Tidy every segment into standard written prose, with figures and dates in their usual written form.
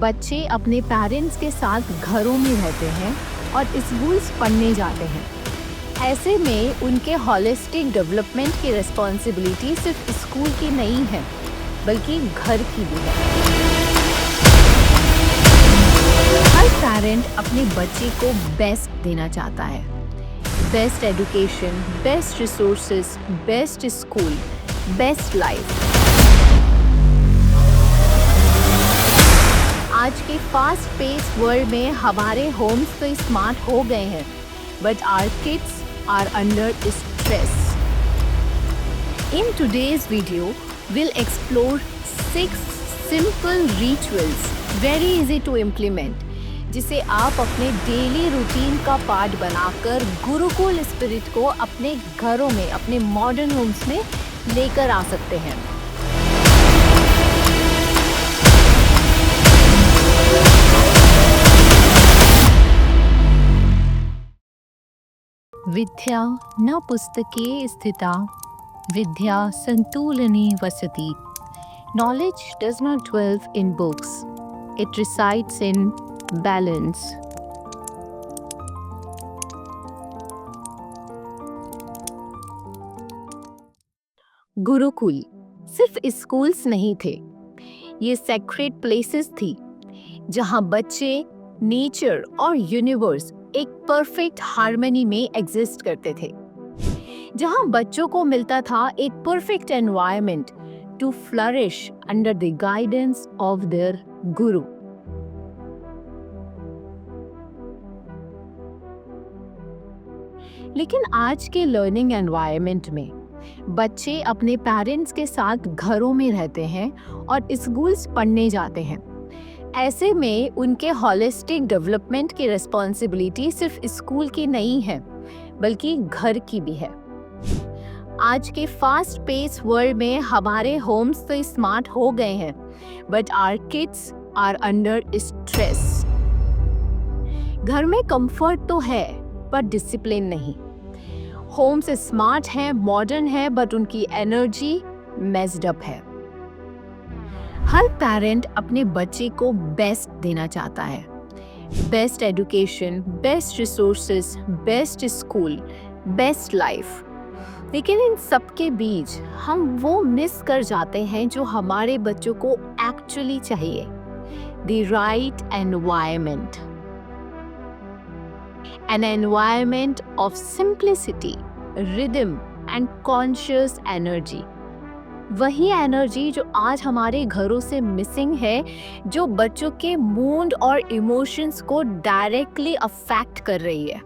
बच्चे अपने पेरेंट्स के साथ घरों में रहते हैं और स्कूल्स पढ़ने जाते हैं। ऐसे में उनके होलिस्टिक डेवलपमेंट की रिस्पॉन्सिबिलिटी सिर्फ स्कूल की नहीं है बल्कि घर की भी है। हर पेरेंट अपने बच्चे को बेस्ट देना चाहता है। Best education, best resources, best school, best life. आज के फास्ट पेस वर्ल्ड में हमारे होम्स तो स्मार्ट हो गए हैं, but our kids are under stress. In today's video, we'll explore 6 simple rituals, very easy to implement, जिसे आप अपने डेली रूटीन का पार्ट बनाकर गुरुकुल स्पिरिट को अपने घरों में, अपने मॉडर्न होम्स में लेकर आ सकते हैं। विद्या न पुस्तके स्थिता, विद्या संतुलने वसति। Knowledge does not dwell in books, it resides in balance. Gurukul सिर्फ स्कूल्स नहीं थे, ये सेक्रेड प्लेसेस थी जहां बच्चे नेचर और यूनिवर्स एक परफेक्ट हार्मनी में एग्जिस्ट करते थे, जहां बच्चों को मिलता था एक perfect environment to flourish under the guidance of their guru. लेकिन आज के लर्निंग एनवायरनमेंट में बच्चे अपने पेरेंट्स के साथ घरों में रहते हैं और स्कूल्स पढ़ने जाते हैं। ऐसे में उनके होलिस्टिक डेवलपमेंट की रिस्पॉन्सिबिलिटी सिर्फ स्कूल की नहीं है बल्कि घर की भी है। आज के फास्ट पेस वर्ल्ड में हमारे होम्स तो स्मार्ट हो गए हैं, but our kids are under stress. घर में कंफर्ट तो है पर डिसिप्लिन नहीं। होम्स स्मार्ट हैं, मॉडर्न है, बट उनकी एनर्जी मेस्ड अप है। हर पेरेंट अपने बच्चे को बेस्ट देना चाहता है। Best education, best resources, best school, best life. लेकिन इन सब के बीच हम वो मिस कर जाते हैं जो हमारे बच्चों को एक्चुअली चाहिए, the right environment. An environment of simplicity, rhythm and conscious energy. वही एनर्जी जो आज हमारे घरों से मिसिंग है, जो बच्चों के मूड और इमोशंस को डायरेक्टली अफेक्ट कर रही है।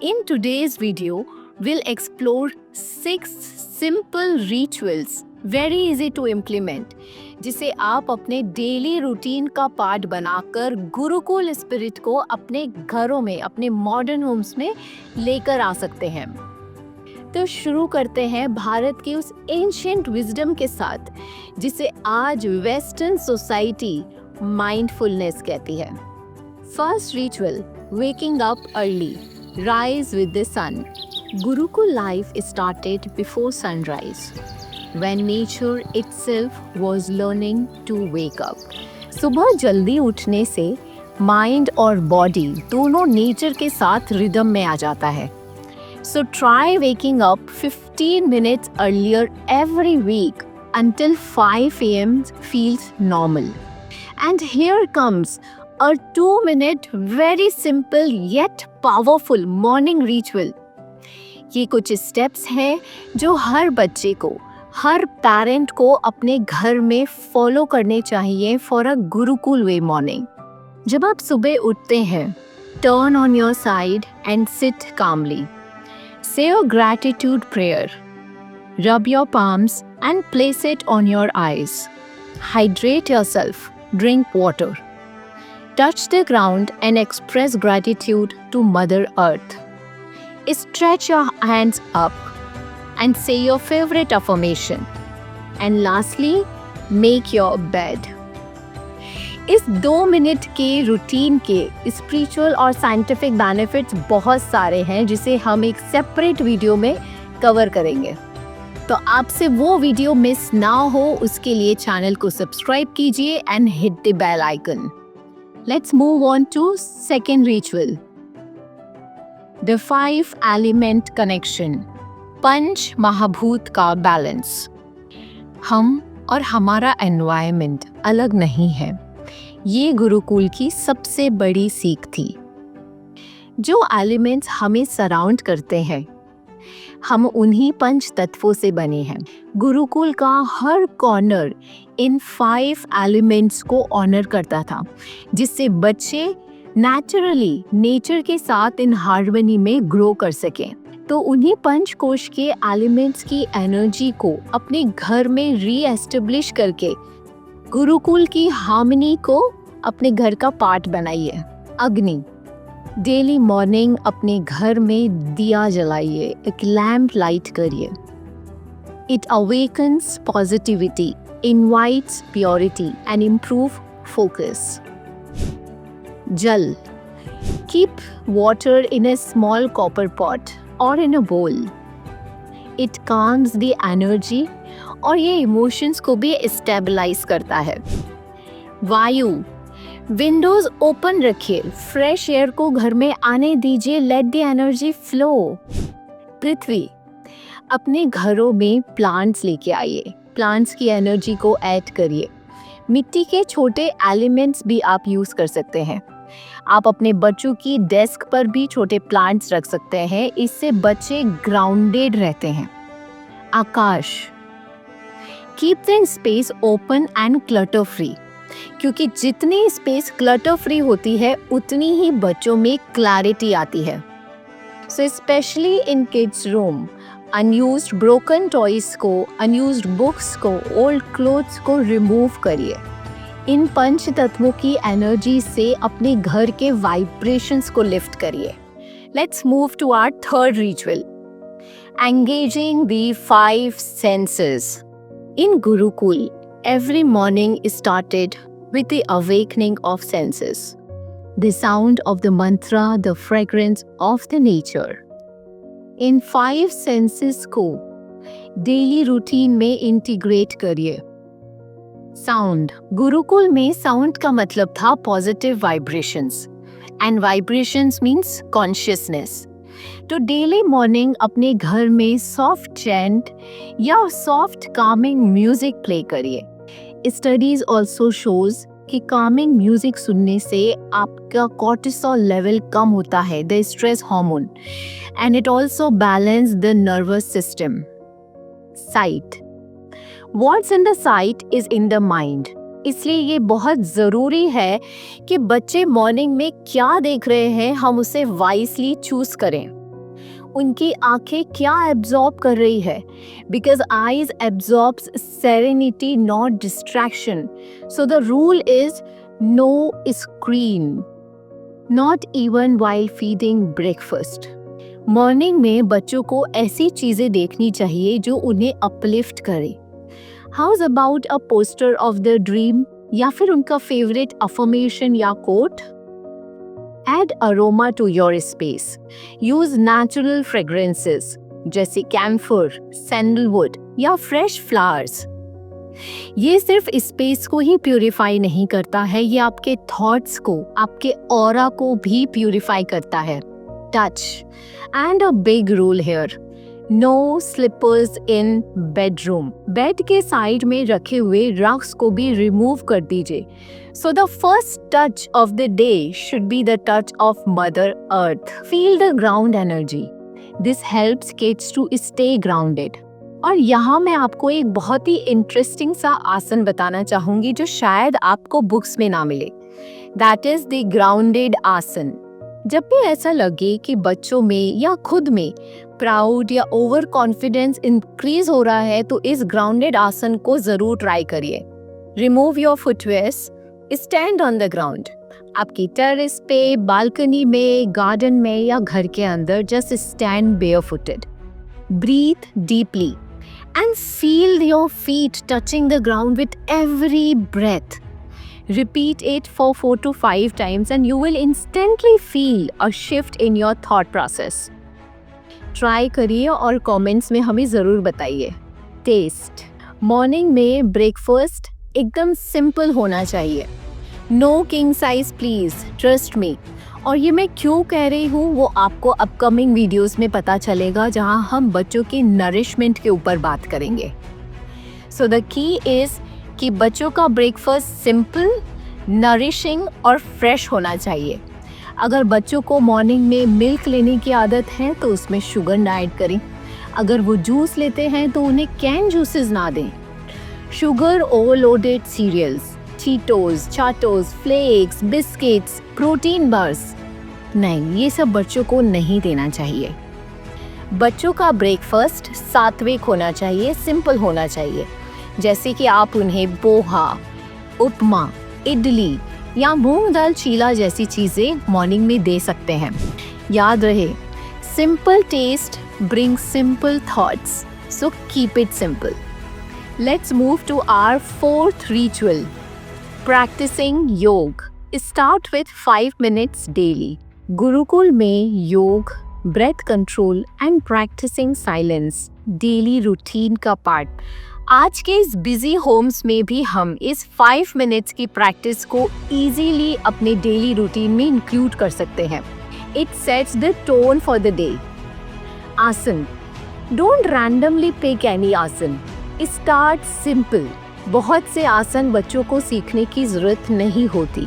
In today's video, we'll explore 6 simple rituals, very easy to implement, जिसे आप अपने डेली रूटीन का पार्ट बनाकर गुरुकुल स्पिरिट को अपने घरों में, अपने मॉडर्न होम्स में लेकर आ सकते हैं। तो शुरू करते हैं भारत की उस एंशिएंट विजडम के साथ जिसे आज वेस्टर्न सोसाइटी माइंडफुलनेस कहती है। First ritual, waking up early, rise with the sun. Gurukul life started before sunrise, when nature itself was learning to wake up. सुबह जल्दी उठने से माइंड और बॉडी दोनों नेचर के साथ रिदम में आ जाता है। So try waking up 15 minutes earlier every week until 5 a.m. feels normal. And here comes a 2-minute very simple yet powerful morning ritual. ये कुछ स्टेप्स हैं जो हर बच्चे को, हर पेरेंट को अपने घर में फॉलो करने चाहिए for a gurukul way morning. जब आप सुबह उठते हैं, turn on your side and sit calmly. Say a gratitude prayer. Rub your palms and place it on your eyes. Hydrate yourself. Drink water. Touch the ground and express gratitude to Mother Earth. Stretch your hands up and say your favorite affirmation. And lastly, make your bed. इस 2 minute के routine के spiritual और scientific benefits बहुत सारे हैं जिसे हम एक सेपरेट वीडियो में कवर करेंगे। तो आपसे वो वीडियो मिस ना हो उसके लिए चैनल को सब्सक्राइब कीजिए and hit the bell icon. Let's move on to second ritual. The 5 element connection. पंच महाभूत का बैलेंस. हम और हमारा एनवायरनमेंट अलग नहीं है. ये गुरुकुल की सबसे बड़ी सीख थी. जो एलिमेंट्स हमें सराउंड करते हैं, हम उन्हीं पंच तत्वों से बने हैं. गुरुकुल का हर कॉर्नर इन 5 एलिमेंट्स को ऑनर करता था, जिससे बच्चे नेचुरली नेचर के साथ इन हार्मनी में ग्रो कर सकें. तो उन्हीं पंचकोश के एलिमेंट्स की एनर्जी को अपने घर में रीएस्टेब्लिश करके गुरुकुल की हार्मनी को अपने घर का पार्ट बनाइए. अग्नि. डेली मॉर्निंग अपने घर में दिया जलाइए, एक लैम्प लाइट करिए. It awakens positivity, invites purity and improve focus. जल. Keep water in a small copper pot or in a bowl. It calms the energy और ये इमोशंस को भी स्टेबलाइज करता है. वायु. विंडोज ओपन रखिए, फ्रेश एयर को घर में आने दीजिए, लेट द एनर्जी फ्लो. पृथ्वी. अपने घरों में प्लांट्स लेके आइए, प्लांट्स की एनर्जी को ऐड करिए. मिट्टी के छोटे एलिमेंट्स भी आप यूज कर सकते हैं. आप अपने बच्चों की डेस्क पर भी छोटे प्लांट्स रख सकते हैं, इससे बच्चे ग्राउंडेड रहते हैं. आकाश. Keep the space open and clutter free, क्योंकि जितनी स्पेस क्लटर फ्री होती है उतनी ही बच्चों में क्लैरिटी आती है. So specially in kids room, unused broken toys को, अनयूज्ड बुक्स को, ओल्ड क्लोथ्स को रिमूव करिए. इन पंच तत्वों की एनर्जी से अपने घर के वाइब्रेशंस को लिफ्ट करिए. Let's move to our third ritual. Engaging the 5 senses. In gurukul every morning is started with the awakening of senses. The sound of the mantra, the fragrance of the nature. In 5 senses को daily routine में integrate करिए. Sound. Gurukul में sound का मतलब था positive vibrations, and vibrations means consciousness. तो daily morning अपने घर में सॉफ्ट चैंट या सॉफ्ट कामिंग म्यूजिक प्ले करिए. स्टडीज ऑल्सो शोज कि कामिंग म्यूजिक सुनने से आपका कॉर्टिसोल लेवल कम होता है, the stress hormone, and it also balance the nervous system. Site. What's in the site is in the mind. इसलिए ये बहुत ज़रूरी है कि बच्चे मॉर्निंग में क्या देख रहे हैं हम उसे वाइसली चूज करें. उनकी आंखें क्या एब्जॉर्ब कर रही है, because eyes absorbs serenity not distraction. So the rule is no screen, not even while feeding breakfast. Morning में बच्चों को ऐसी चीज़ें देखनी चाहिए जो उन्हें अपलिफ्ट करे. House about a poster of the dream या फिर उनका फेवरेट अफर्मेशन या coat. Add aroma to your space. Use natural fragrances जैसे camphor, sandalwood या fresh flowers. ये सिर्फ स्पेस को ही प्यूरिफाई नहीं करता है, ये आपके थॉट्स को, आपके ऑरा को भी प्यूरिफाई करता है. Touch. And a big rule here, no slippers in bedroom. Bed के साइड में रखे हुए रग्स को भी रिमूव कर दीजिए. So the first touch of the day should be the touch of Mother Earth. Feel the ground energy. This helps kids to stay grounded. और यहाँ मैं आपको एक बहुत ही इंटरेस्टिंग सा आसन बताना चाहूँगी जो शायद आपको बुक्स में ना मिले. That is the grounded आसन. जब भी ऐसा लगे कि बच्चों में या खुद में प्राउड या ओवर कॉन्फिडेंस इंक्रीज हो रहा है तो इस ग्राउंडेड आसन को जरूर ट्राई करिए. Remove your footwears. Stand on the ground. आपकी टेरेस पे, बालकनी में, गार्डन में या घर के अंदर just stand barefooted. Breathe deeply and feel your feet touching the ground with every breath. Repeat it for 4 to 5 times and you will instantly feel a shift in your thought process. Try करिए और comments में हमें ज़रूर बताइए. Taste. Morning में breakfast एकदम simple होना चाहिए। No king size please, trust me. और ये मैं क्यों कह रही हूँ वो आपको अपकमिंग वीडियोस में पता चलेगा, जहाँ हम बच्चों की नरिशमेंट के ऊपर बात करेंगे। सो द की इज कि बच्चों का ब्रेकफास्ट सिंपल, नरिशिंग और फ्रेश होना चाहिए। अगर बच्चों को मॉर्निंग में मिल्क लेने की आदत है तो उसमें शुगर ना ऐड करें। अगर वो जूस लेते हैं तो उन्हें कैन जूसेस ना दें। Sugar overloaded cereals, Cheetos, Chatos, flakes, biscuits, protein bars, नहीं, ये सब बच्चों को नहीं देना चाहिए। बच्चों का ब्रेकफास्ट सात्विक होना चाहिए, सिंपल होना चाहिए। जैसे कि आप उन्हें पोहा, उपमा, इडली या मूंग दाल चीला जैसी चीज़ें मॉर्निंग में दे सकते हैं। याद रहे, simple taste brings simple thoughts, so keep it simple. Let's move to our fourth ritual, practicing yoga. Start with 5 minutes daily. Gurukul में योग, breath control and practicing silence daily routine का पार्ट। आज के इस बिजी होम्स में भी हम इस 5 मिनट्स की प्रैक्टिस को इजीली अपने डेली रूटीन में इंक्लूड कर सकते हैं। It sets the tone for the day. आसन, डोंट रैंडमली पिक एनी आसन, स्टार्ट सिंपल। बहुत से आसन बच्चों को सीखने की ज़रूरत नहीं होती।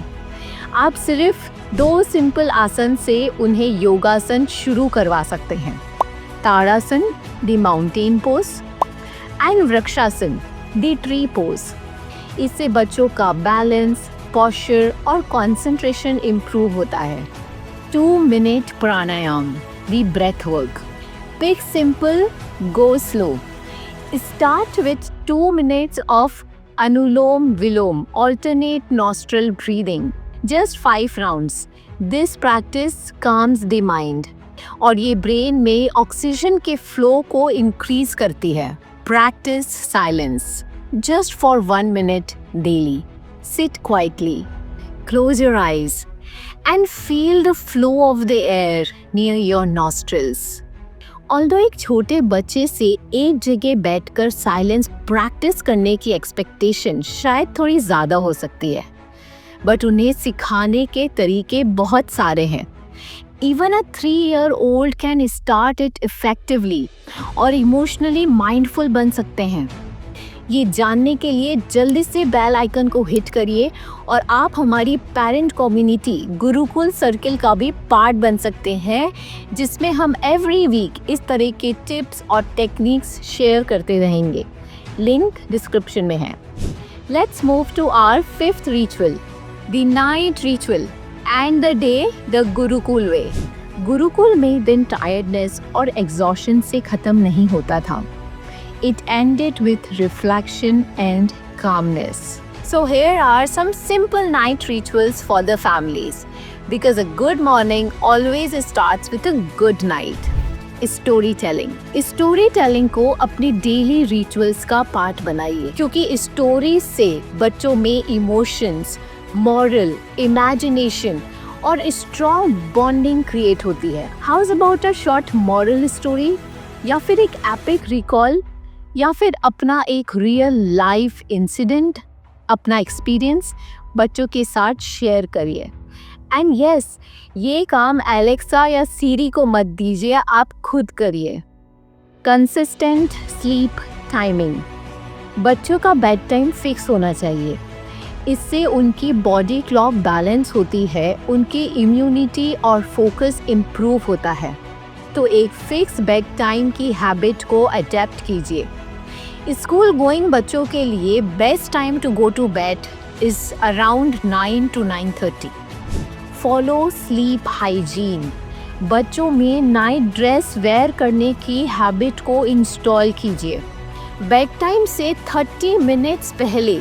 आप सिर्फ 2 सिंपल आसन से उन्हें योगासन शुरू करवा सकते हैं। Tadasana, the mountain pose, and Vrikshasana, the tree pose. इससे बच्चों का बैलेंस, पोस्चर और कंसंट्रेशन इम्प्रूव होता है। 2 minute pranayama, the breath work. Pick simple, go slow. Start with 2 minutes of Anulom Vilom, alternate nostril breathing. Just 5 rounds. This practice calms the mind. और ये brain में oxygen के फ्लो को increase करती है। Practice silence. Just for 1 minute daily. Sit quietly. Close your eyes and feel the flow of the air near your nostrils. Although एक छोटे बच्चे से एक जगह बैठकर साइलेंस प्रैक्टिस करने की एक्सपेक्टेशन शायद थोड़ी ज़्यादा हो सकती है, बट उन्हें सिखाने के तरीके बहुत सारे हैं। Even a 3-year-old can start it effectively और इमोशनली माइंडफुल बन सकते हैं। ये जानने के लिए जल्दी से बेल आइकन को हिट करिए और आप हमारी पेरेंट कम्युनिटी गुरुकुल सर्किल का भी पार्ट बन सकते हैं, जिसमें हम एवरी वीक इस तरह के टिप्स और टेक्निक्स शेयर करते रहेंगे। लिंक डिस्क्रिप्शन में है। Let's move to our 5th ritual, the night ritual and the day the Gurukul way. Gurukul में दिन टायर्डनेस और एग्जॉशन से ख़त्म नहीं होता था। It ended with reflection and calmness. So here are some simple night rituals for the families, because a good morning always starts with a good night. Storytelling. Storytelling को अपनी डेली रिचुअल्स का part बनाइए, क्योंकि story से बच्चों में emotions, moral, imagination और strong bonding create होती है। House about a short moral story, या फिर एक एपिक रिकॉल, या फिर अपना एक रियल लाइफ इंसिडेंट, अपना एक्सपीरियंस बच्चों के साथ शेयर करिए। एंड यस, ये काम एलेक्सा या सीरी को मत दीजिए, आप खुद करिए। कंसिस्टेंट स्लीप टाइमिंग, बच्चों का बेड टाइम फिक्स होना चाहिए। इससे उनकी बॉडी क्लॉक बैलेंस होती है, उनकी इम्यूनिटी और फोकस इम्प्रूव होता है। तो एक फिक्स बेड टाइम की हैबिट को अडेप्ट कीजिए। स्कूल गोइंग बच्चों के लिए best time to go to bed is around 9 to 9:30। Follow sleep hygiene, बच्चों में नाइट ड्रेस वेयर करने की हैबिट को इंस्टॉल कीजिए। बेड टाइम से 30 मिनट्स पहले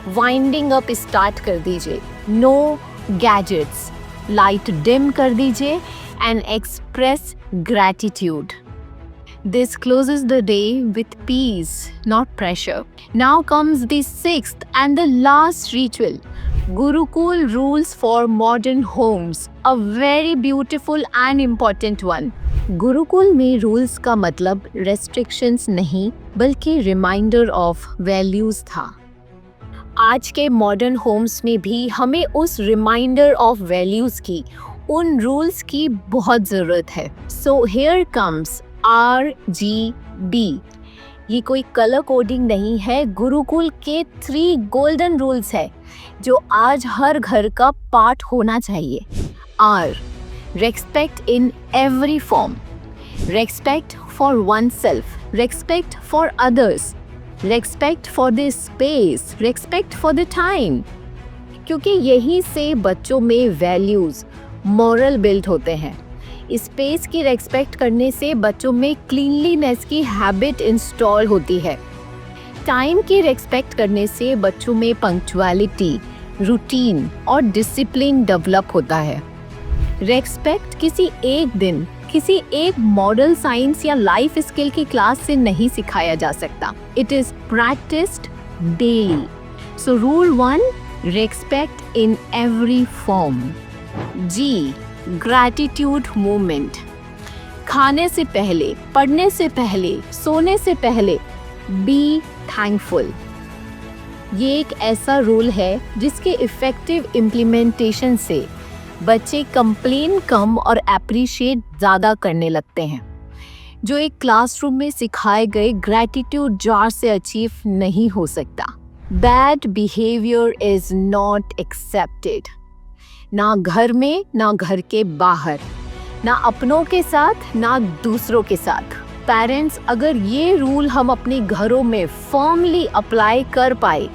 वाइंडिंग अप स्टार्ट कर दीजिए। नो गैजेट्स, लाइट डिम कर दीजिए and express gratitude. This closes the day with peace, not pressure. Now comes the 6th and the last ritual, Gurukul rules for modern homes, a very beautiful and important one. Gurukul में rules का मतलब restrictions नहीं बल्कि reminder of values था। आज के modern Holmes में भी हमें उस रिमाइंडर ऑफ वैल्यूज की, उन रूल्स की बहुत ज़रूरत है। So here comes RGB। ये कोई कलर कोडिंग नहीं है, गुरुकुल के 3 गोल्डन रूल्स है जो आज हर घर का पार्ट होना चाहिए। R, respect in every form, respect for oneself, respect for others, respect for the space, respect for the time। क्योंकि यहीं से बच्चों में वैल्यूज, मॉरल बिल्ड होते हैं। स्पेस की रेस्पेक्ट करने से बच्चों में क्लीनलीनेस की हैबिट इंस्टॉल होती है। टाइम की रेस्पेक्ट करने से बच्चों में पंक्चुअलिटी, रूटीन और डिसिप्लिन डेवलप होता है। रेस्पेक्ट किसी एक दिन, किसी एक मॉडल साइंस या लाइफ स्किल की क्लास से नहीं सिखाया जा सकता। It is practised daily. So rule 1, respect in every form. G, gratitude movement. खाने से पहले, पढ़ने से पहले, सोने से पहले बी थैंकफुल। ये एक ऐसा रूल है जिसके इफेक्टिव इम्प्लीमेंटेशन से बच्चे कंप्लेन कम और एप्रिशिएट ज़्यादा करने लगते हैं, जो एक क्लासरूम में सिखाए गए ग्रैटिट्यूड जार से अचीव नहीं हो सकता। Bad behaviour is not accepted, ना घर में ना घर के बाहर, ना अपनों के साथ ना दूसरों के साथ। पेरेंट्स, अगर ये रूल हम अपने घरों में फर्मली अप्लाई कर पाए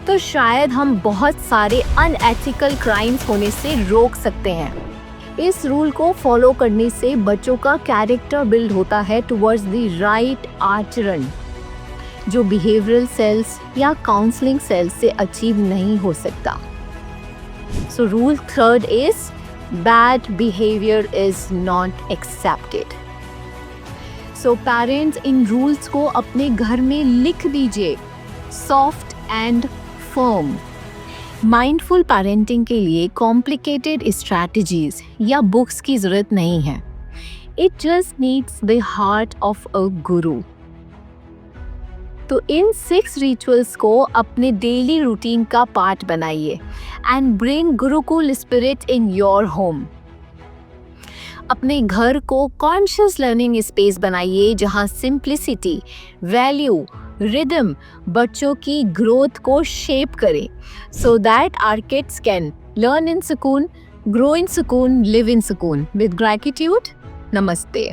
तो शायद हम बहुत सारे अनएथिकल क्राइम्स होने से रोक सकते हैं। इस रूल को फॉलो करने से बच्चों का कैरेक्टर बिल्ड होता है टुवर्ड्स द राइट आचरण, जो बिहेवियरल सेल्स या काउंसलिंग सेल्स से अचीव नहीं हो सकता। So rule 3rd is bad behaviour is not accepted. So parents, in rules को अपने घर में लिख दीजिए, soft and firm. Mindful parenting के लिए कॉम्प्लिकेटेड स्ट्रैटेजीज या बुक्स की जरूरत नहीं है। It just needs the heart of a गुरु। तो इन 6 रिचुअल्स को अपने डेली रूटीन का पार्ट बनाइए and bring Gurukul spirit in your home. अपने घर को कॉन्शियस लर्निंग स्पेस बनाइए जहां सिंप्लिसिटी, वैल्यू, रिदम बच्चों की ग्रोथ को शेप करे, so that our kids can learn in सुकून, ग्रो इन सुकून, लिव इन सुकून। विद ग्रैटिट्यूड, नमस्ते।